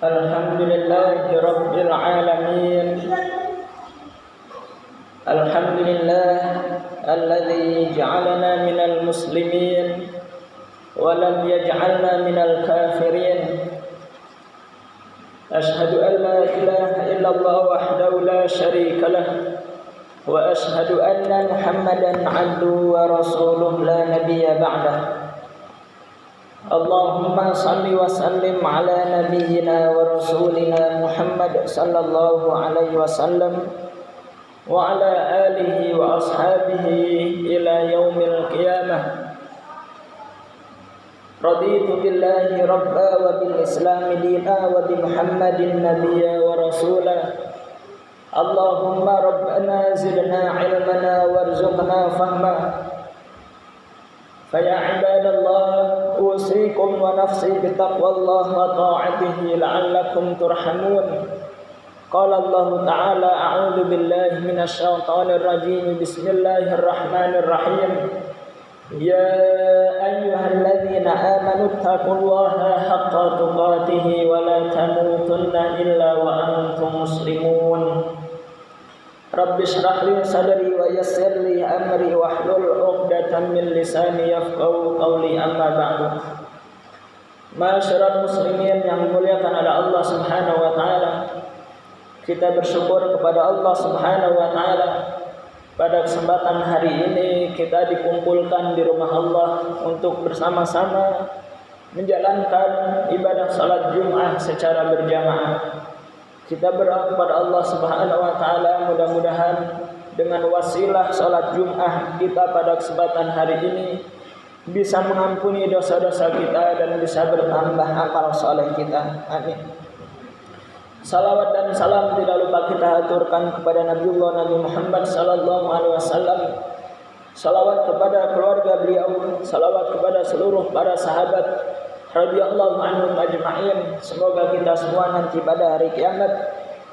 Alhamdulillahi Rabbil Alamin. Alhamdulillah alladzi ja'alana minal muslimin wa lam yaj'alna minal kafirin. Ashhadu an la ilaha illallah wahdahu la syarika lah wa ashhadu anna Muhammadan 'abduhu wa rasuluhu la nabiyya ba'dah. Allahumma salli wa sallim ala nabiyyina wa rasulina Muhammad sallallahu alaihi wasallam wa ala alihi wa ashabihi ila yaumil qiyamah. Raditu billahi rabba wa bil islami dina wa bi Muhammadin nabiyya wa rasula. Allahumma rabbana zidna ilmana warzuqna fahma. Faya ibadallah, usikum wa nafsi bitaqwallah wa ta'atihi la'allakum turhamun. Qala Allah Ta'ala, a'udzu billahi minasyaitonir rajim. Bismillahirrahmanirrahim. Ya ayyuhalladzina amanu taqullaha haqqa tuqatih wa la tamutunna illa wa antum muslimun. Rabbi shrah li sadri wa yassir li amri wahlul 'uqdatam min lisani yafqahu qawli, amma ba'du. Ma'asyiral muslimin yang dimuliakan oleh Allah Subhanahu wa taala, kita bersyukur kepada Allah Subhanahu wa taala pada kesempatan hari ini kita dikumpulkan di rumah Allah untuk bersama-sama menjalankan ibadah salat Jumat secara berjamaah. Kita berdoa kepada Allah Subhanahu wa taala, mudah-mudahan dengan wasilah salat Jumat kita pada kesempatan hari ini bisa mengampuni dosa-dosa kita dan bisa bertambah amal saleh kita. Amin. Salawat dan salam tidak lupa kita aturkan kepada Nabiullah Nabi Muhammad sallallahu alaihi wasallam. Salawat kepada keluarga beliau, salawat kepada seluruh para sahabat radhiyallahu anhum ajma'in. Semoga kita semua nanti pada hari kiamat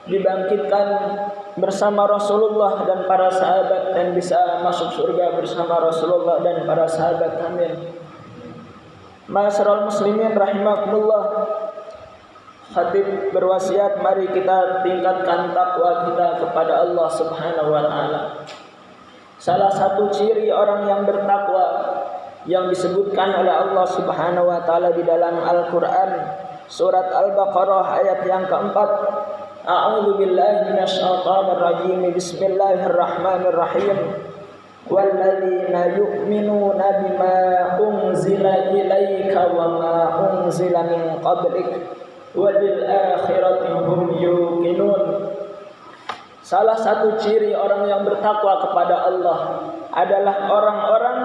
dibangkitkan bersama Rasulullah dan para sahabat dan bisa masuk surga bersama Rasulullah dan para sahabat. Amin. Ma'asyiral muslimin rahimakumullah. Khatib berwasiat, mari kita tingkatkan takwa kita kepada Allah Subhanahu wa taala. Salah satu ciri orang yang bertakwa yang disebutkan oleh Allah Subhanahu wa taala di dalam Al-Qur'an surat Al-Baqarah ayat yang keempat. A'udzu billahi minasyaitonir rajim. Bismillahirrahmanirrahim. Walladzina yu'minuna bima unzila ilaika wa ma unzila min qablik wa bil akhirati hum yuqinun. Salah satu ciri orang yang bertakwa kepada Allah adalah orang-orang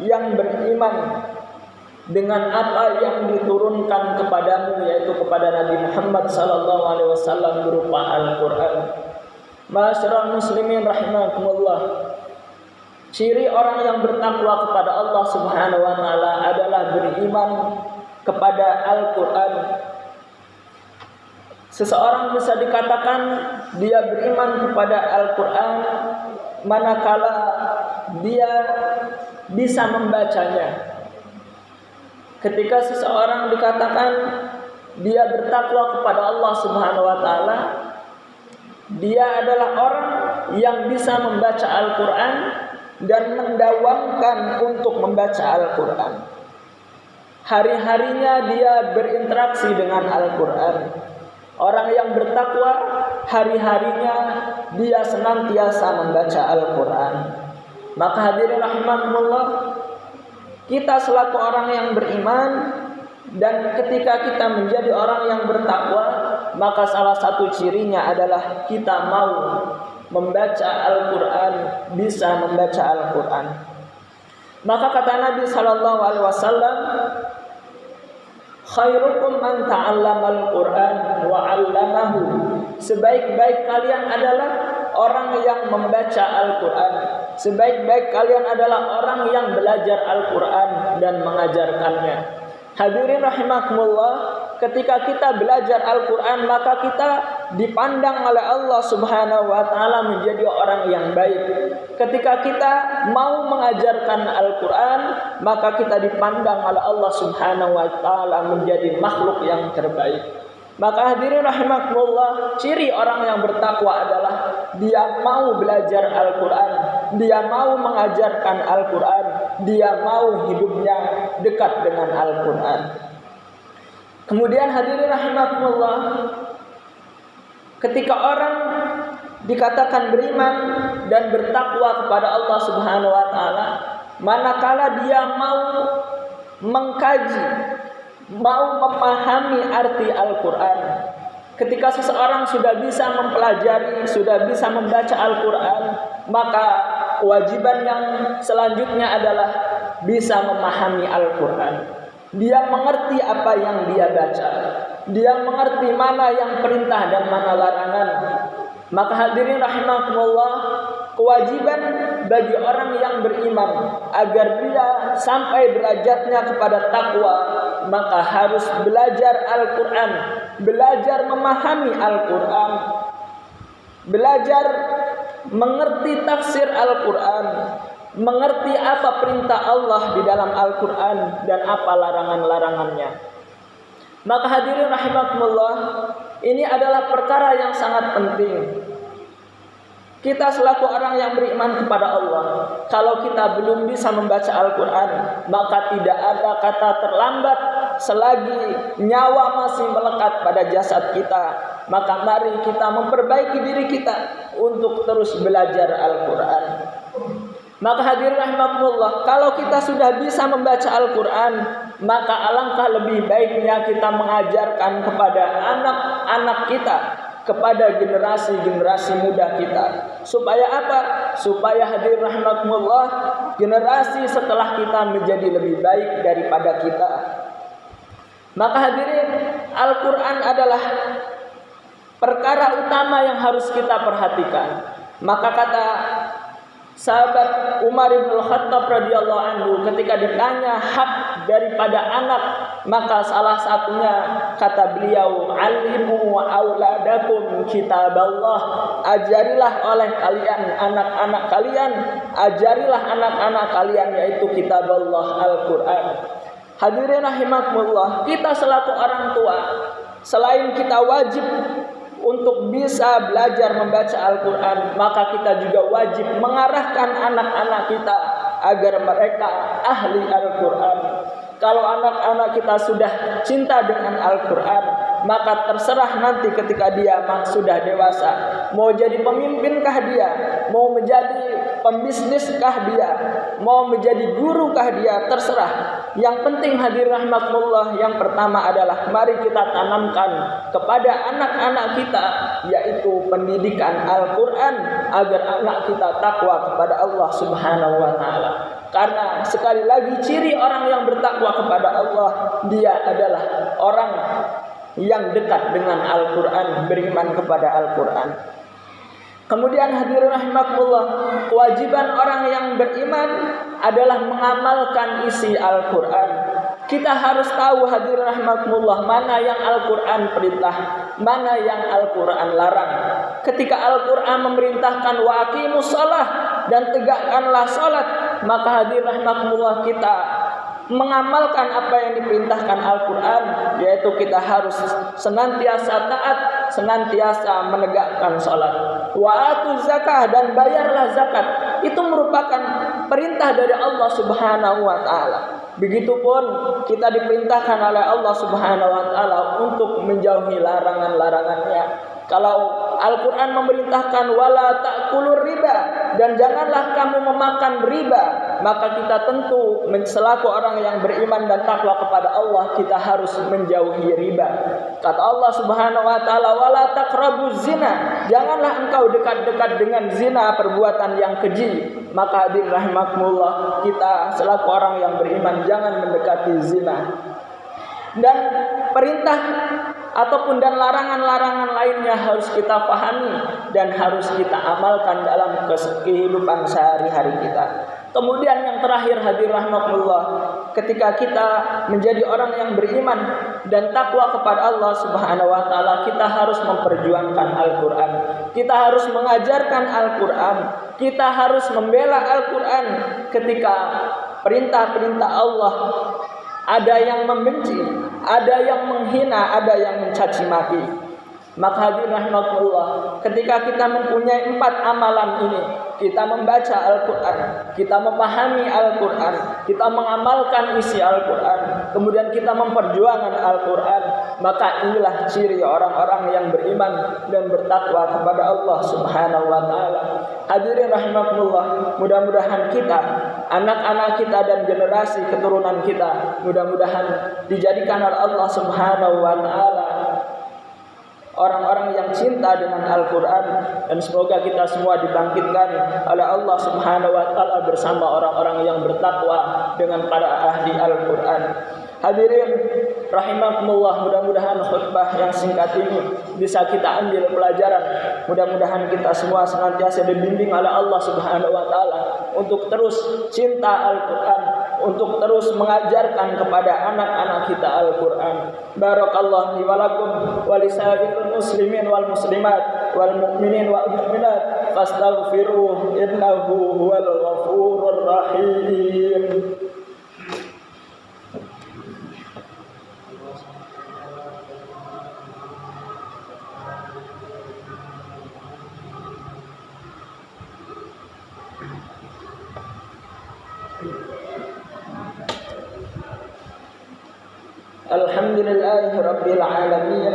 yang beriman dengan apa yang diturunkan kepadamu, yaitu kepada Nabi Muhammad sallallahu alaihi wasallam berupa Al-Qur'an. Ma'asyiral muslimin rahimakumullah. Ciri orang yang bertakwa kepada Allah Subhanahu wa taala adalah beriman kepada Al-Qur'an. Seseorang bisa dikatakan dia beriman kepada Al-Qur'an manakala dia bisa membacanya. Ketika seseorang dikatakan dia bertakwa kepada Allah Subhanahu wa taala, dia adalah orang yang bisa membaca Al-Qur'an dan mendawamkan untuk membaca Al-Qur'an. Hari-harinya dia berinteraksi dengan Al-Qur'an. Orang yang bertakwa hari-harinya dia senantiasa membaca Al-Qur'an. Maka hadirin rahimakumullah, kita selaku orang yang beriman dan ketika kita menjadi orang yang bertakwa, maka salah satu cirinya adalah kita mau membaca Al-Qur'an, bisa membaca Al-Qur'an. Maka kata Nabi sallallahu alaihi wasallam, khairukum man ta'allamal Qur'an wa 'allamahu. Sebaik-baik kalian adalah orang yang membaca Al-Qur'an. Sebaik-baik kalian adalah orang yang belajar Al-Qur'an dan mengajarkannya. Hadirin rahimakumullah, ketika kita belajar Al-Qur'an maka kita dipandang oleh Allah Subhanahu wa taala menjadi orang yang baik. Ketika kita mau mengajarkan Al-Qur'an, maka kita dipandang oleh Allah Subhanahu wa taala menjadi makhluk yang terbaik. Maka hadirin rahimakumullah, ciri orang yang bertakwa adalah dia mau belajar Al-Quran, dia mau mengajarkan Al-Quran, dia mau hidupnya dekat dengan Al-Quran. Kemudian hadirin rahimakumullah, ketika orang dikatakan beriman dan bertakwa kepada Allah Subhanahu wa taala, manakala dia mau mengkaji, mau memahami arti Al-Quran. Ketika seseorang sudah bisa mempelajari, sudah bisa membaca Al-Quran, maka kewajiban yang selanjutnya adalah bisa memahami Al-Quran. Dia mengerti apa yang dia baca, dia mengerti mana yang perintah dan mana larangan. Maka hadirin rahimakumullah, kewajiban bagi orang yang beriman agar dia sampai derajatnya kepada takwa, maka harus belajar Al-Quran, belajar memahami Al-Quran, belajar mengerti tafsir Al-Quran, mengerti apa perintah Allah di dalam Al-Quran dan apa larangan-larangannya. Maka hadirin rahimakumullah, ini adalah perkara yang sangat penting. Kita selaku orang yang beriman kepada Allah, kalau kita belum bisa membaca Al-Quran, maka tidak ada kata terlambat selagi nyawa masih melekat pada jasad kita. Maka mari kita memperbaiki diri kita untuk terus belajar Al-Quran. Maka hadirin rahimakumullah, kalau kita sudah bisa membaca Al-Quran, maka alangkah lebih baiknya kita mengajarkan kepada anak-anak kita, kepada generasi-generasi muda kita. Supaya apa? Supaya hadirin rahimakumullah, generasi setelah kita menjadi lebih baik daripada kita. Maka hadirin, Al-Quran adalah perkara utama yang harus kita perhatikan. Maka kata sahabat Umar bin Khattab radhiyallahu anhu, ketika ditanya hak daripada anak, maka salah satunya kata beliau, alimu auladakum kitaballah, ajarilah oleh kalian anak-anak kalian, ajarilah anak-anak kalian yaitu kitaballah, Al-Quran. Hadirin rahimakumullah, kita selaku orang tua, selain kita wajib untuk bisa belajar membaca Al-Quran, maka kita juga wajib mengarahkan anak-anak kita agar mereka ahli Al-Quran. Kalau anak-anak kita sudah cinta dengan Al-Quran, maka terserah nanti ketika dia sudah dewasa, mau jadi pemimpinkah dia, mau menjadi pembisniskah dia, mau menjadi gurukah dia, terserah. Yang penting hadirin rahimakumullah, yang pertama adalah mari kita tanamkan kepada anak-anak kita yaitu pendidikan Al-Quran agar anak kita takwa kepada Allah Subhanahu wa taala. Karena sekali lagi ciri orang yang bertakwa kepada Allah, dia adalah orang yang dekat dengan Al-Quran, beriman kepada Al-Quran. Kemudian hadirin rahimakumullah, kewajiban orang yang beriman adalah mengamalkan isi Al-Quran. Kita harus tahu hadirin rahimakumullah, mana yang Al-Quran perintah, mana yang Al-Quran larang. Ketika Al-Quran memerintahkan wa aqimus shalah dan tegakkanlah salat, maka hadirin rahimakumullah, kita mengamalkan apa yang diperintahkan Al-Quran, yaitu kita harus senantiasa taat, senantiasa menegakkan salat. Wa atuz zakah, dan bayarlah zakat. Itu merupakan perintah dari Allah Subhanahu wa taala. Begitupun kita diperintahkan oleh Allah Subhanahu wa taala untuk menjauhi larangan-larangannya. Kalau Al-Quran memerintahkan wala ta'kulur riba, dan janganlah kamu memakan riba, maka kita tentu selaku orang yang beriman dan takwa kepada Allah, kita harus menjauhi riba. Kata Allah Subhanahu wa taala wala taqrabuz zina, janganlah engkau dekat-dekat dengan zina, perbuatan yang keji. Maka hadirin rahimakumullah, kita selaku orang yang beriman jangan mendekati zina. Dan perintah ataupun dan larangan-larangan lainnya harus kita pahami dan harus kita amalkan dalam kehidupan sehari-hari kita. Kemudian yang terakhir hadirin rahimakumullah, ketika kita menjadi orang yang beriman dan takwa kepada Allah Subhanahu wa taala, kita harus memperjuangkan Al-Quran. Kita harus mengajarkan Al-Quran. Kita harus membela Al-Quran ketika perintah-perintah Allah ada yang membenci, ada yang menghina, ada yang mencaci maki. Maka hadirin rahimakumullah, ketika kita mempunyai 4 amalan ini, kita membaca Al-Quran, kita memahami Al-Quran, kita mengamalkan isi Al-Quran, kemudian kita memperjuangkan Al-Quran, maka inilah ciri orang-orang yang beriman dan bertakwa kepada Allah Subhanahu wa ta'ala. Hadirin rahimakumullah, mudah-mudahan kita, anak-anak kita dan generasi keturunan kita, mudah-mudahan dijadikan oleh Allah Subhanahu wa ta'ala orang-orang yang cinta dengan Al-Quran, dan semoga kita semua dibangkitkan oleh Allah Subhanahu wa ta'ala bersama orang-orang yang bertakwa dengan para ahli Al-Quran. Hadirin rahimakumullah, mudah-mudahan khutbah yang singkat ini bisa kita ambil pelajaran. Mudah-mudahan kita semua senantiasa dibimbing oleh Allah Subhanahu wa ta'ala untuk terus cinta Al-Quran, untuk terus mengajarkan kepada anak-anak kita Al-Quran. Barakallahu li wa lakum wa lisa'iril muslimin wal muslimat wal mu'minin wal mu'minat fastaghfiruhu innahu huwal ghafurur rahim. Alhamdulillahi rabbil alamin.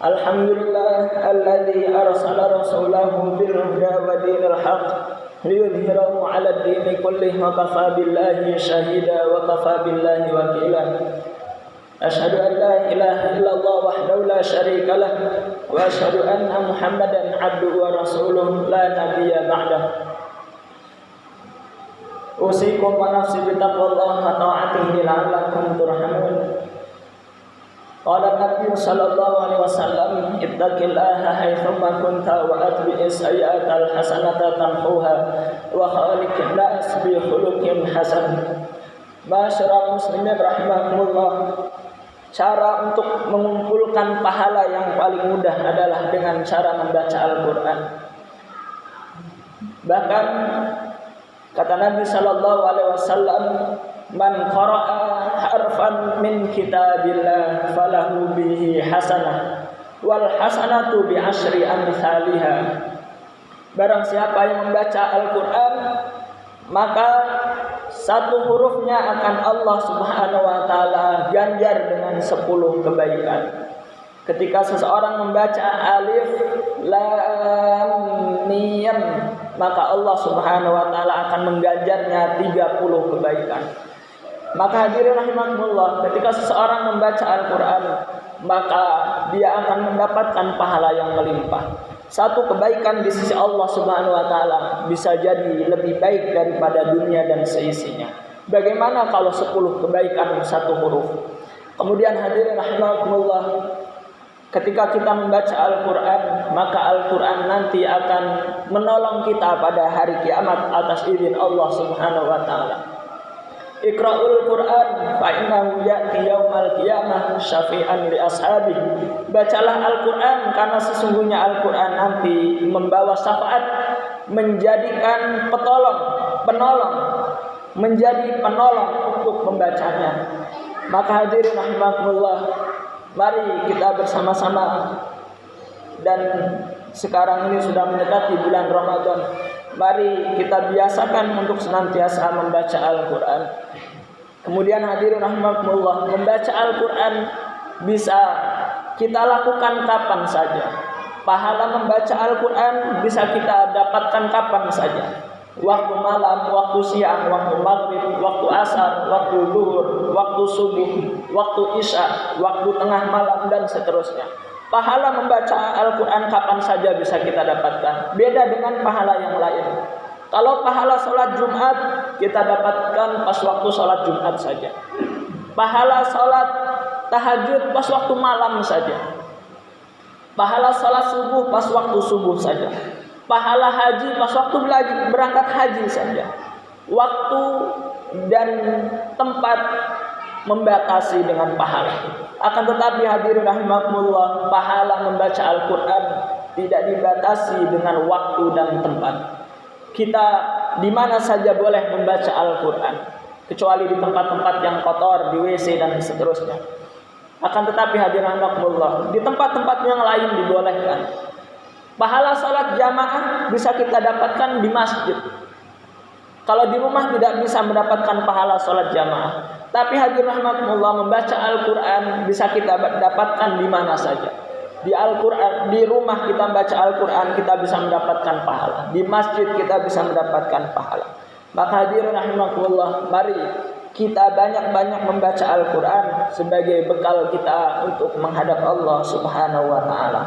Alhamdulillah alladzi arsala rasulahu bil huda wa dinil haqq liyudhhirahu 'ala ad-dini kullihi wa kafa billahi shahida wa kafa billahi wakila. Asyhadu an la ilaha illallah wahdahu la syarika lah wa asyhadu anna Muhammadan 'abduhu wa rasuluhu la nabiyya ba'dahu. Usikum wa nafsi bitaqwallahi wa ta'atihi la'allakum turhamun. Qala Nabi sallallahu alaihi wasallam, ittaqillaha haitsuma kunta wa atbi'is sayyi'atal hasanata tamhuha wa khaliqin nas bi khuluqin hasan. Ma'asyiral muslimin rahimakumullah, cara untuk mengumpulkan pahala yang paling mudah adalah dengan cara membaca Al-Quran. Bahkan kata Nabi sallallahu alaihi wasallam, man qara'a harfan min kitabillah falahu bihi hasanah wal hasanatu bi asyri amsalihha. Barang siapa yang membaca Al-Quran, maka satu hurufnya akan Allah Subhanahu wa ta'ala ganjar dengan 10 kebaikan. Ketika seseorang membaca alif lam mim, maka Allah Subhanahu wa ta'ala akan mengganjarnya 30 kebaikan. Maka hadirin rahimakumullah, ketika seseorang membaca Al-Quran, maka dia akan mendapatkan pahala yang melimpah. Satu kebaikan di sisi Allah Subhanahu wa ta'ala bisa jadi lebih baik daripada dunia dan seisinya. Bagaimana kalau 10 kebaikan satu huruf? Kemudian hadirin rahimakumullah, ketika kita membaca Al-Quran, maka Al-Quran nanti akan menolong kita pada hari kiamat atas izin Allah Subhanahu wa ta'ala. Iqra'ul Quran fa innahu ya'ti yaumal qiyamah syafi'an li ashabihi. Bacalah Al-Quran karena sesungguhnya Al-Quran nanti membawa syafaat, menjadikan penolong, menjadi penolong untuk membacanya. Maka hadirin rahimakumullah, mari kita bersama-sama, dan sekarang ini sudah mendekati bulan Ramadan, mari kita biasakan untuk senantiasa membaca Al-Quran. Kemudian hadirin rahimakumullah, membaca Al-Quran bisa kita lakukan kapan saja. Pahala membaca Al-Quran bisa kita dapatkan kapan saja. Waktu malam, waktu siang, waktu maghrib, waktu asar, waktu zuhur, waktu subuh, waktu isya, waktu tengah malam, dan seterusnya. Pahala membaca Al-Quran kapan saja bisa kita dapatkan. Beda dengan pahala yang lain. Kalau pahala sholat Jumat, kita dapatkan pas waktu sholat Jumat saja. Pahala sholat tahajud pas waktu malam saja. Pahala sholat subuh pas waktu subuh saja. Pahala haji pas waktu berangkat haji saja. Waktu dan tempat membatasi dengan pahala. Akan tetapi hadirin rahimakumullah, pahala membaca Al-Quran tidak dibatasi dengan waktu dan tempat. Kita di mana saja boleh membaca Al-Quran, kecuali di tempat-tempat yang kotor, di WC dan seterusnya. Akan tetapi hadirin rahimakumullah, di tempat-tempat yang lain dibolehkan. Pahala salat jamaah bisa kita dapatkan di masjid. Kalau di rumah tidak bisa mendapatkan pahala salat jamaah. Tapi hadirin rahimakumullah, membaca Al-Qur'an bisa kita dapatkan di mana saja. Di Al-Qur'an, di rumah kita baca Al-Qur'an kita bisa mendapatkan pahala. Di masjid kita bisa mendapatkan pahala. Maka hadirin rahimakumullah, mari kita banyak-banyak membaca Al-Qur'an sebagai bekal kita untuk menghadap Allah Subhanahu wa taala.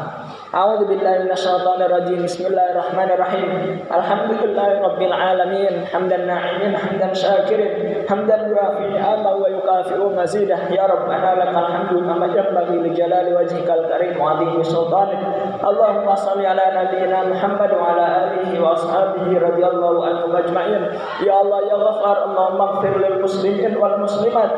A'udzu billahi minasyaitonir rajim. Bismillahirrahmanirrahim. Alhamdulillahirabbil alamin. Hamdan na'imin, hamdan syakirin, hamdan yuafi ni'ama wa yukafi'u mazidah. Ya Rabbana lakal hamdu kama yanbaghi li jalali wajhikal karim wa 'azimi sultanik. Allahumma shalli ala nabiyyina Muhammad wa ala alihi wa ashabihi radhiyallahu anhum ajma'in. Ya Allah ya Ghaffar, Allahumma ighfir lil muslimin wal muslimat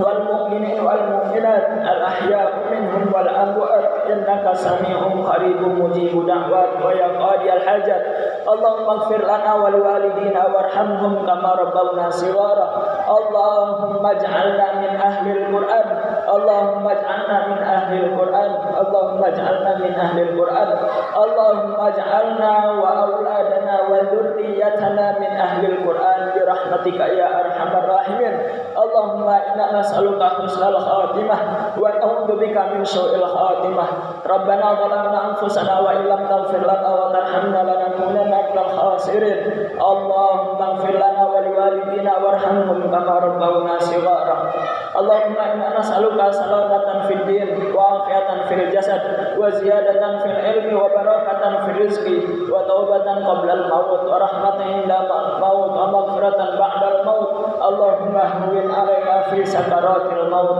wal mu'minin wal mu'minat al ahya minhum wal amwat innaka sami'un qaribun mujibud da'wat wa ya qadiyal hajat. Allahumma ighfir lana wal walidina warhamhum kama rabbawna shighara. Allahumma ij'alna min ahlil Qur'an. Allahumma ij'alna min ahlil Qur'an. Allahumma ij'alna min ahlil Qur'an. Allahumma ij'alna wa auladana wa dhurriyyatana min ahlil Qur'an bi rahmatika ya arhamar rahimin. Allahumma inna nas'aluka husnal khatimah wa na'udzu bika min su'il khatimah. Rabbana zalamna anfusana wa illam taghfir lana wa tarhamna lanakunanna minal khasirin. Allahumma ighfir lana wa liwalidina warhamhum kama rabbawna shighara. Allahumma inna nas'aluka salamatan fid din wa afiatan fil jasad wa ziyadatan fil ilmi wa barakatan fil rizqi wa taubatan qabla al maut wa rahmatan inda maut wa maghfiratan ba'da al maut. Allahumma hawwin 'alaina fi sakaratil maut.